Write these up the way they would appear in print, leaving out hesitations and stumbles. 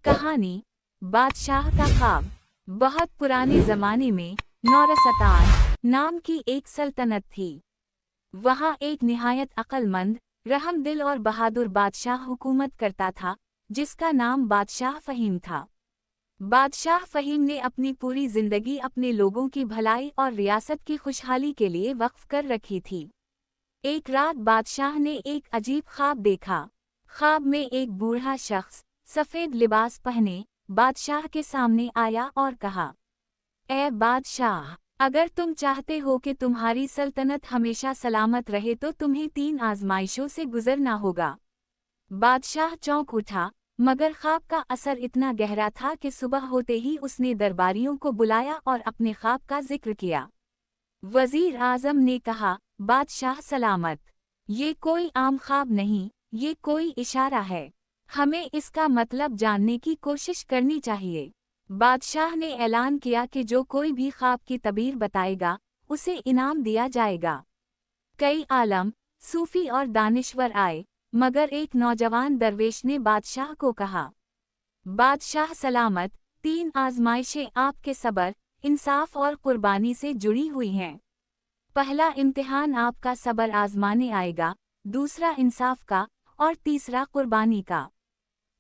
कहानी बादशाह का ख्वाब। बहुत पुराने जमाने में नौरसतान नाम की एक सल्तनत थी। वहाँ एक निहायत अक्लमंद, रहमदिल और बहादुर बादशाह हुकूमत करता था, जिसका नाम बादशाह फ़हीम था। बादशाह फ़हीम ने अपनी पूरी जिंदगी अपने लोगों की भलाई और रियासत की खुशहाली के लिए वक्फ कर रखी थी। एक रात बादशाह ने एक अजीब ख्वाब देखा। ख्वाब में एक बूढ़ा शख्स सफ़ेद लिबास पहने बादशाह के सामने आया और कहा, ऐ बादशाह, अगर तुम चाहते हो कि तुम्हारी सल्तनत हमेशा सलामत रहे तो तुम्हें 3 आजमाइशों से गुजरना होगा। बादशाह चौंक उठा, मगर ख्वाब का असर इतना गहरा था कि सुबह होते ही उसने दरबारियों को बुलाया और अपने ख्वाब का जिक्र किया। वजीर आजम ने कहा, बादशाह सलामत, ये कोई आम ख्वाब नहीं, ये कोई इशारा है। हमें इसका मतलब जानने की कोशिश करनी चाहिए। बादशाह ने ऐलान किया कि जो कोई भी ख्वाब की तबीर बताएगा, उसे इनाम दिया जाएगा। कई आलम, सूफी और दानिश्वर आए, मगर एक नौजवान दरवेश ने बादशाह को कहा, बादशाह सलामत, 3 आजमाइशें आपके सब्र, इंसाफ और कुर्बानी से जुड़ी हुई हैं। पहला इम्तिहान आपका सब्र आजमाने आएगा, दूसरा इंसाफ का और तीसरा कुर्बानी का।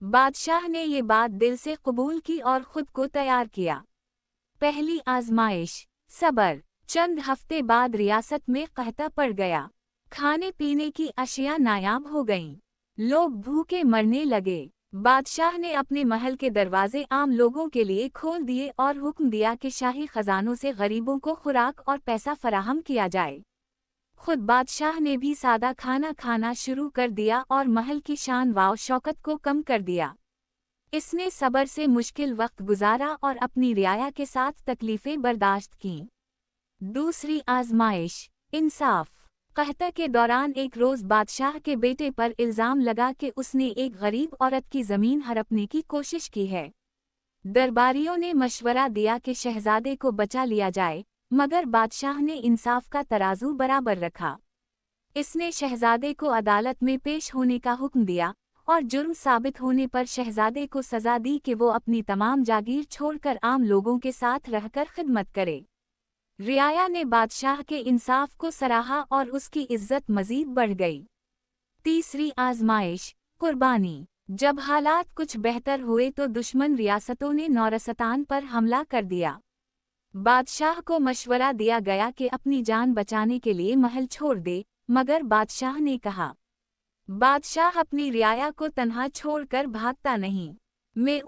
बादशाह ने ये बात दिल से कबूल की और खुद को तैयार किया। पहली आजमाइश, सब्र। चंद हफ्ते बाद रियासत में कहता पड़ गया। खाने पीने की अशिया नायाब हो गईं। लोग भूखे मरने लगे। बादशाह ने अपने महल के दरवाजे आम लोगों के लिए खोल दिए और हुक्म दिया कि शाही खजानों से गरीबों को खुराक और पैसा फराहम किया जाए। खुद बादशाह ने भी सादा खाना खाना शुरू कर दिया और महल की शान व शौकत को कम कर दिया। इसने सब्र से मुश्किल वक्त गुजारा और अपनी रियाया के साथ तकलीफें बर्दाश्त कीं। दूसरी आजमाइश, इंसाफ। कहता के दौरान एक रोज़ बादशाह के बेटे पर इल्ज़ाम लगा कि उसने एक गरीब औरत की ज़मीन हड़पने की कोशिश की है। दरबारियों ने मशवरा दिया कि शहजादे को बचा लिया जाए, मगर बादशाह ने इंसाफ का तराजू बराबर रखा। इसने शहजादे को अदालत में पेश होने का हुक्म दिया और जुर्म साबित होने पर शहजादे को सज़ा दी कि वो अपनी तमाम जागीर छोड़कर आम लोगों के साथ रहकर खिदमत करे। रियाया ने बादशाह के इंसाफ को सराहा और उसकी इज्जत मजीद बढ़ गई। तीसरी आजमाइश, कुर्बानी। जब हालात कुछ बेहतर हुए तो दुश्मन रियासतों ने नौरसतान पर हमला कर दिया। बादशाह को मशवरा दिया गया कि अपनी जान बचाने के लिए महल छोड़ दे, मगर बादशाह ने कहा, बादशाह अपनी रियाया को तन्हा छोड़कर भागता नहीं। मैं